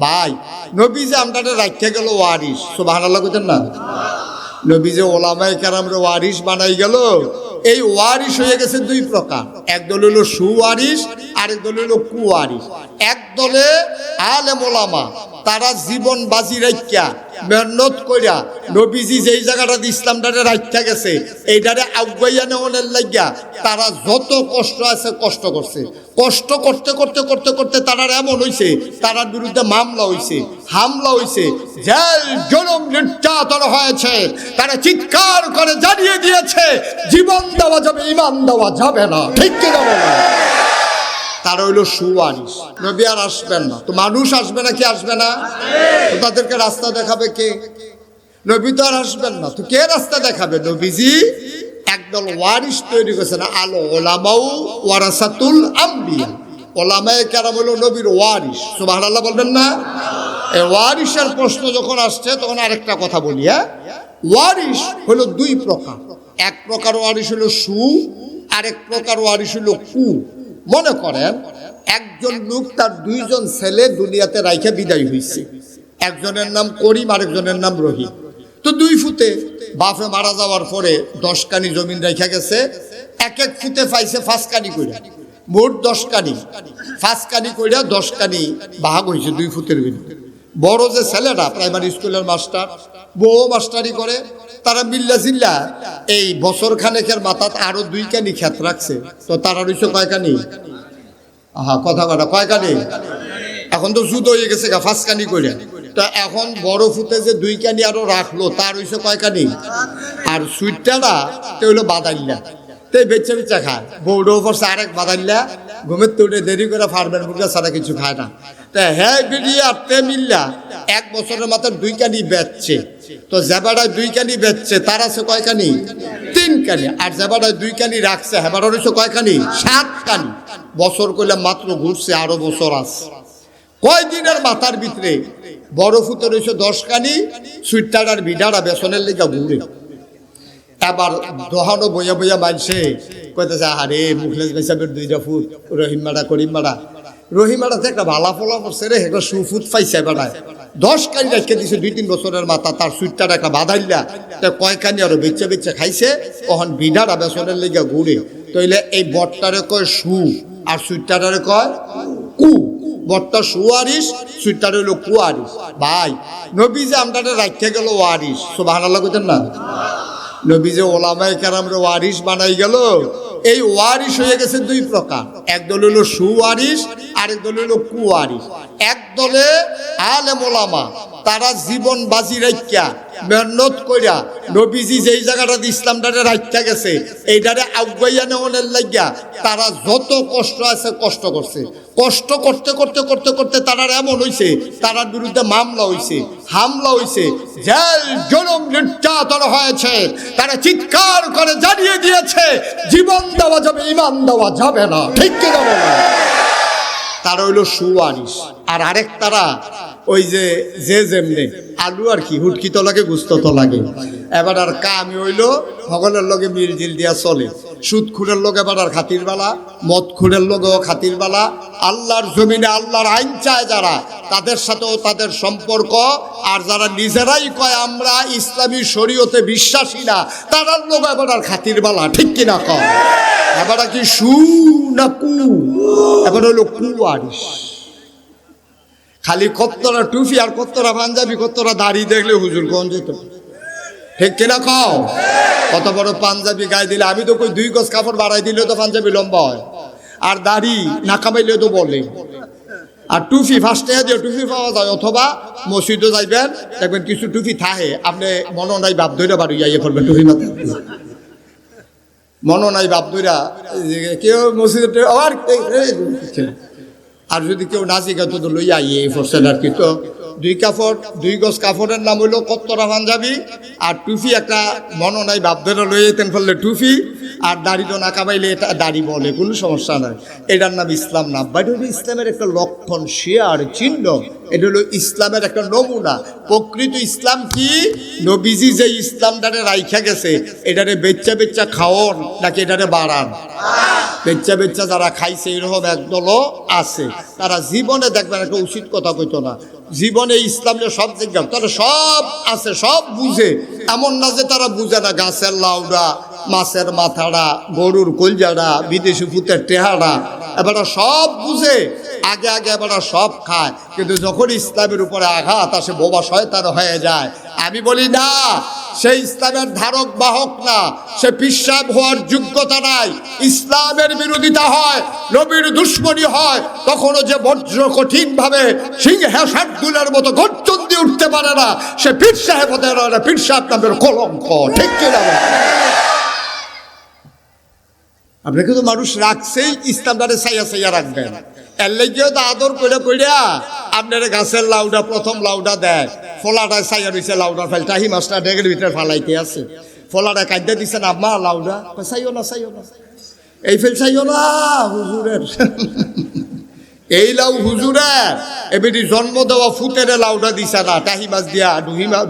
ভাই নবী যে আমরা রাখতে গেল ওয়ারিস, সুবহানাল্লাহ কইতেন না? নবী যে ওলামায়ে কেরামরে ওয়ারিস বানাই গেল, এই ওয়ারিস হয়ে গেছে দুই প্রকার। এক দল হলো সুওয়ারিস, আরেক দল হলো কুওয়ারিস। এক দলে আলেম ওলামা, তারা জীবন বাজি রাখিয়া মেহনত কইরা নবীজি যেই জায়গাটাতে ইসলামটারে রাখিয়া গেছে এইটারে আগুয়াইয়া নেওয়ার লাগিয়া তারা যত কষ্ট আছে কষ্ট করছে। কষ্ট করতে করতে করতে করতে তারা এমন হইছে, তারার বিরুদ্ধে মামলা হইছে, হামলা হইছে, জেল জুলুম নির্যাতন হয়েছে। তারা চিৎকার করে জানিয়ে দিয়েছে জীবন দেওয়া যাবে, ঈমান দেওয়া যাবে না। ঠিক কি না বলেন? তারা হইল সুওয়ারিস। নবী আর আসবেন না, তো মানুষ আসবে না কি আসবে না? তো তাদেরকে রাস্তা দেখাবে কে? নবী তো আর আসবেন না, তো কে রাস্তা দেখাবে? নবীজি একদল ওয়ারিস তৈরি করেছেন। আলো ওলামাউ ওয়ারাসাতুল আম্বিয়া, ওলামায়ে কেরাম হলো নবীর ওয়ারিস। সুবহানাল্লাহ বলবেন না? এই ওয়ারিসের প্রশ্ন যখন আসছে তখন আরেকটা কথা বলি। ওয়ারিস হলো দুই প্রকার। এক প্রকার ওয়ারিস হলো সু, আরেক প্রকার ওয়ারিস হলো কু। মনে করেন একজন লোক তার দুইজন ছেলে দুনিয়াতে রাইখা বিদায় হইছে। একজনের নাম করিম, আরেকজনের নাম রহিম। তো দুই ফুতে বাপে মারা যাওয়ার পরে 10 কানি জমিন রাইখা গেছে। এক এক ফুতে পাইছে 5 কানি কইরা, মোট 10 কানি। 5 কানি কইরা 10 কানি ভাগ হইছে দুই ফুতের ভিতরে। বড় যে ছেলেটা প্রাইমারি স্কুলের মাস্টার, বউ মাস্টারি করে, তারা মিল্লা জিল্লা এই বছর খানেকের মাথাত আরো 2 কানি ক্ষেত রাখছে। তো তারা রইছে কয় কানি? কথা কয় কানি? এখন তো যুদ্ধ হয়ে গেছে 5 কানি করে। তো এখন বড় ফুতে যে 2 কানি আরো রাখলো, তার হইছে কয় কানি? আর সুইটটা তো হইলো বাদাইল্লা। তো বেচা বেচা খায়। বউডো পড়ছে আরেক বাদাইল্লা, ঘুমের তুলে দেরি করে ফার্মের মুরগা ছাড়া কিছু খায় না। তা হ্যাঁ বেরিয়ে আপনি মিল্লা 1 বছরের মাথায় 2 কানি বেচছে। তো জেবাড়ায় 2 কানি বেচছে, তার আছে কয় কানি? 3 কানি। আর জেবাড়ায় 2 কানি রাখছে, হেবাড়া রয়েছে কয় কানি? 7 কানি। বছর করলে মাত্র ঘুরছে, আরো বছর আছে। কয় দিনের মাথার ভিতরে বড় ফুতে রয়েছে 10 কানি, সুইটার ভিডারা বেসনের লিগা ঘুরে। এবার দোহানো বইয়া বইয়া মানছে কইতেছে, আরে মুখলেস ভাই সাহেবের 2টা ফুট, রহিম মারা করিম মারা। রহিমারাতে একটা ভালা ফলা পড়ছে রে, একটা সুফুত পাইছে বেড়ায়। 10 কানি রেখে দিছে 2-3 বছরের মাথা, তার সুইটটা একটা বাধাইলা। তা কয় কানি আরো বেচে বেচে খাইছে, তখন বিডারা বেসনের লেগে ঘুরে। তইলে এই বটটারে কয় সু, আর সুইটটারে কয় কু। বটটা সুওয়ারিস, সুইটটারে হলো কুয়ারিস। ভাই নবী যে আমরা রাখতে গেল ওয়ারিস, সুবহানাল্লাহ কইতেন না? নবী যে ওলামায়ে কেরামরে ওয়ারিস বানাই গেল, এই ওয়ারিস হয়ে গেছে দুই প্রকার। এক দল হলো সুওয়ারিস, আরেক দল হলো কুওয়ারিস। এক দলে আলেম ওলামা, তারা জীবন বাজি রাখিয়া মেহনত কইরা নবীজি যেই জায়গাটাতে ইসলামটারে রাখিয়া গেছে এইটারে আগুয়াইয়া নেওয়ার লাগিয়া তারা যত কষ্ট আছে কষ্ট করছে। কষ্ট করতে করতে করতে করতে তারা এমন হইছে, তারার বিরুদ্ধে মামলা হইছে, হামলা হইছে, জেল জুলুম নির্যাতন হয়েছে। তারা চিৎকার করে জানিয়ে দিয়েছে জীবন দেওয়া যাবে, ঈমান দেওয়া যাবে না। ঠিক কি না বলেন? তারা হইলো সুওয়ারিস। আর আরেক তারা ওই যে যেমনে আলু আর কি হুটকি তো লাগে, গুস্ত তো লাগে। এবার আর কামি হইলো সকলের লগে মিলজিল দিয়া চলে। সুদ খুঁড়ের লোক এবার আর খাতির বালা, মদ খুঁড়ের লোকও খাতির বালা। আল্লাহর জমিনে আল্লাহর আইন চায় যারা, তাদের সাথেও তাদের সম্পর্ক। আর যারা নিজেরাই কয় আমরা ইসলামী শরীয়তে বিশ্বাসী না, তারার লোক এবার আর খাতির বালা। ঠিক কিনা কয়? এবার কি সু না কু? এবার হইলো কুওয়ারিস। খালি কত্তরা টুপি আর কত্তরা পাঞ্জাবি, কত্তরা দাড়ি দেখলে হুজুর কোন যেত। ঠিক কিনা কও? কত বড় পাঞ্জাবি গায়ে দিলে, আমি তো কই 2 গজ কাপড় বাড়াই দিলে তো পাঞ্জাবি লম্বা হয়, আর দাড়ি না কামাইলে তো বলে। আর টুপি ফার্স্টে দিয়ে টুপি পাওয়া যায়, অথবা মসজিদে যাইবেন দেখবেন কিছু টুপি থাহে, আপনি মনো নাই বাপ ধইরা বাড়ি যাইয়ে পড়বেন টুপি মাথায়। মনো নাই বাপ ধইরা কেউ মসজিদে আবার। আর যদি কেউ নাচি গাতো তো লইয়া ইয়ে ফসল আর কি। তো 2 গজ কাপড়ের নাম হইলো কত্তরা পাঞ্জাবি, আর টুপি একটা মনো নাই বাপ ধরে লইয়া যেতেন ফেললে টুপি, আর দাড়ি তো না কামাইলে এটা দাড়ি বলে, কোনো সমস্যা নাই। এটার নাম ইসলাম না। বাট হলো ইসলামের একটা লক্ষণ, শেয়ার চিহ্ন। এটা হলো ইসলামের একটা নমুনা। প্রকৃত ইসলাম কি? নবীজি যে ইসলামটারে রাইখা গেছে এটারে বেচ্চা বেচ্চা খাওয়ান নাকি এটারে বাড়ান? বেচ্চা বেচ্চা যারা খাইছে এরকম একদলও আছে, তারা জীবনে দেখবেন একটা উচিত কথা কইতো না। জীবনে ইসলামের সব জিজ্ঞাসা, তারা সব আছে, সব বুঝে, এমন না যে তারা বুঝে না। গাছের লাউডা, মাছের মাথাড়া, গরুর কলজাড়া, বিদেশি ফুতের টেহারা, এবারে সব বুঝে, আগে আগে এবারে সব খায়, কিন্তু যখন ইসলামের উপরে আঘাত আসে বোবা শয়তান হয়ে যায়। আমি বলি না, সে ইসলামের ধারক বাহক না, সে পিশাব হওয়ার যোগ্যতা নাই। ইসলামের বিরোধিতা হয়, নবীর দুশ্মনী হয়, তখনও যে বজ্র কঠিন ভাবে সিংহে শার্দুলের মতো গর্জন দিয়ে উঠতে পারে না, সে পীর সাহেব হতে পারে না। পীর সাহেব নামের কলঙ্ক, ঠিক কিনা? আপনি কিন্তু মানুষ রাখছেই, ইসলামটারে সাইয়া সাইয়া রাখবেন। এর লেগেও তো আদর করে কইরা আপনার গাছের লাউডা, প্রথম লাউডা দেয়, ফলাটায় সাইয়া রয়েছে, লাউডার ফেল টাহি মাছটা ডেগের ভিতরে ফালাইতে আছে, ফলাটা কাঁদতে দিচ্ছেন আম্মা লাউডা, চাইও না চাইও না, এই ফেল চাইও না হুজুরের, এই লাউ হুজুরের, এবারে জন্ম দেওয়া ফুটের লাউডা দিছে না, টাহি মাছ দিয়া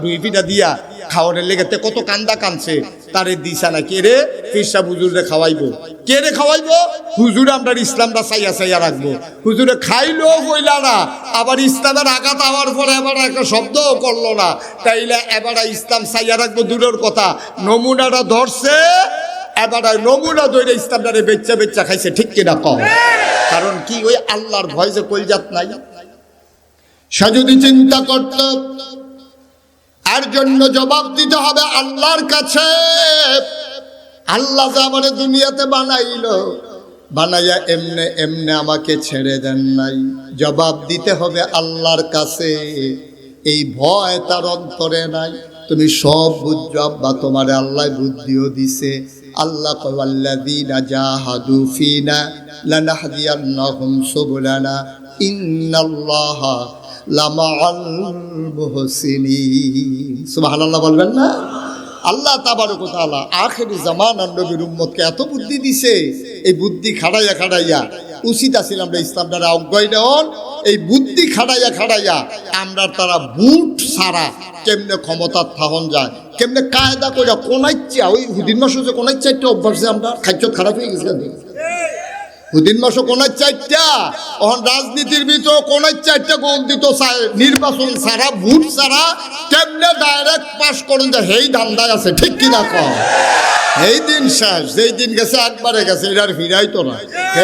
দুই পিঠা দিয়া খাওয়ানোর লেগেতে কত কান্দা কানছে, তারে দিছে না। কে রে? পিসা হুজুরে খাওয়াইবো। কে রে খাওয়াইবো? হুজুরে আমরা ইসলামটা চাইয়া চাইয়া রাখবো। হুজুরে খাইলো বইলা না, আবার ইসলামের আঘাত হওয়ার পরে এবার একটা শব্দও করলো না, তাইলে এবার ইসলাম চাইয়া রাখবো দূরের কথা, নমুনাটা ধরছে, এবার নমুনা ধরে ইসলামটারে বেচ্চা বেচ্চা খাইছে, ঠিক কিনা কম? কারণ কি, ওই আল্লাহর ভয় যে কলজাত নাই। সে যদি চিন্তা করত আর জন্য জবাব দিতে হবে আল্লাহর কাছে। আল্লাহ যে আমার দুনিয়াতে বানাইলো, বানাইয়া এমনে এমনে আমাকে ছেড়ে দেন নাই, জবাব দিতে হবে আল্লাহর কাছে। এই ভয় তার অন্তরে নাই। তুমি সব বুঝছো আব্বা, তোমার আল্লাহ বুদ্ধিও দিছে। আল্লাহ কয় আল্লাযীনা জাহাদু ফিনা লানাহদিয়ান্নাহুম সুবুলানা ইন্নাল্লাহা লামাআল মুহসিনিন। সুবহানাল্লাহ বলবেন না? আল্লাহ তাবারক ওয়া তাআলা আখিরি জামানার নবীর উম্মতকে এত বুদ্ধি দিছে, এই বুদ্ধি খাড়াইয়া খাড়াইয়া উচিত আছিল আমরা ইসলামটারে অজ্ঞায় নেওয়ার। এই বুদ্ধি খাড়াইয়া খাড়াইয়া আমরা তারা বুট ছাড়া কেমনে ক্ষমতার থাহন যায়, কেমনে কায়দা করে কোনাইচ্ছা, ওই হুদিন মাসে যে কোনাইচ্ছা একটা অভ্যাসে আমরা খাদ্য খারাপ হয়ে গেছিলাম। হুদিন মাসে কোনার চারটা, এখন রাজনীতির ভিতর কোনার চারটা গোল দিত, নির্বাচন ছাড়া, ভোট ছাড়া কেমনে ডাইরেক্ট পাস করুন যায়, হেই ধান্দায় আছে, ঠিক কিনা কম? এই দিন শেষ, যেই দিন গেছে একবারে গেছে, এটার ফিরাই তো না।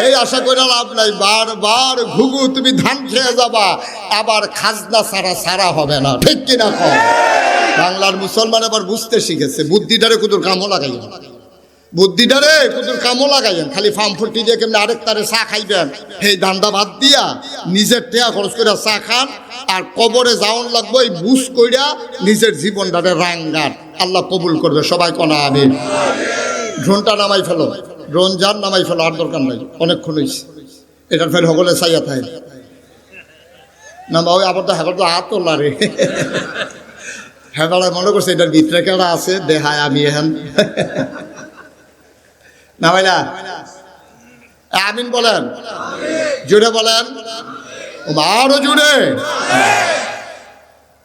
এই আশা করে লাভ নাই, বারবার ঘুঘু তুমি ধান খেয়ে যাবা, আবার খাজনা ছাড়া ছাড়া হবে না, ঠিক কিনা কম? বাংলার মুসলমান আবার বুঝতে শিখেছে, বুদ্ধিটারে কুতুর কামও লাগাই, বুদ্ধিটারে কুতুর কামও লাগাইন, খালি ফার্ম ফুটি দিয়ে কেমনি আরেক তারে চা খাইবেন, এই ধান্দা ভাত দিয়া নিজের টেয়া খরচ করে চা খান, আর কবরে যাওন লাগবো এই বুঝ কইরা নিজের জীবনটারে রাঙ্গার। আল্লাহ কবুল করবে, সবাই কনা আমিন। ড্রোনটা নামাই ফেলো, ড্রোন যার নামাই ফেলো, আর দরকার নাই, অনেকক্ষণ হয়েছে। এটার ফের সকলে চাইয়া থাকে নামা, ওই আবার তো হ্যাঁ তো হাত তোলা রে, হ্যাঁ মনে করছে এটার ভিতরে কেনা আছে, দেখায় আমি এখন না ভাই না। আমিন বলেন, জুড়ে বলেন, আরো জুড়ে।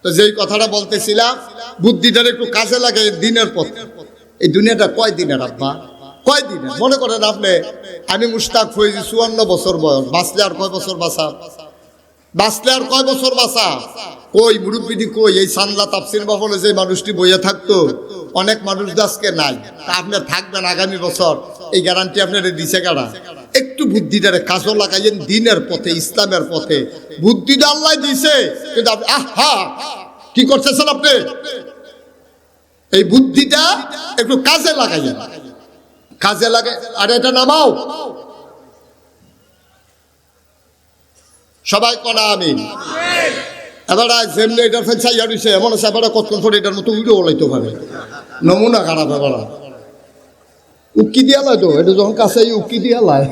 তো যেই কথাটা বলতেছিলাম, বুদ্ধিটার একটু কাজে লাগে দিনের পথে। এই দুনিয়াটা কয় দিনের আব্বা, কয় দিনের? মনে করেন আপনি, আমি মুশতাক ফৈজি 54 বছর বয়স, বাঁচলে আর কয় বছর বাঁচা, বাঁচলে আর কয় বছর বাঁচা? কই মুরব্বিদি কই? এই সানলা তাফসির ভবনে যে মানুষটি বইয়ে থাকতো, অনেক মানুষ আজকে নাই। তা আপনার থাকবেন আগামী বছর, এই গ্যারান্টি আপনার দিছে কারা? একটু বুদ্ধিটারে কাজও লাগাইয়েন দিনের পথে, ইসলামের পথে। বুদ্ধিটা আল্লাহ দিছে, কিন্তু আপনি আহা কি করতেছেন আপনি? এই বুদ্ধিটা একটু কাজে লাগাইয়েন, কাজে লাগে। আর এটা নামাও, সবাই কনা আমিন। এবার যেমনি এটার ফেল চাইয়া দিছে, এমন আছে এবার কতক্ষণ পরে এটার মতো উইডো বলাইতে পারে, নমুনা খারাপ। এবার উকি দিয়া লাই তো, এটা যখন কাছে উকি দিয়া লাই।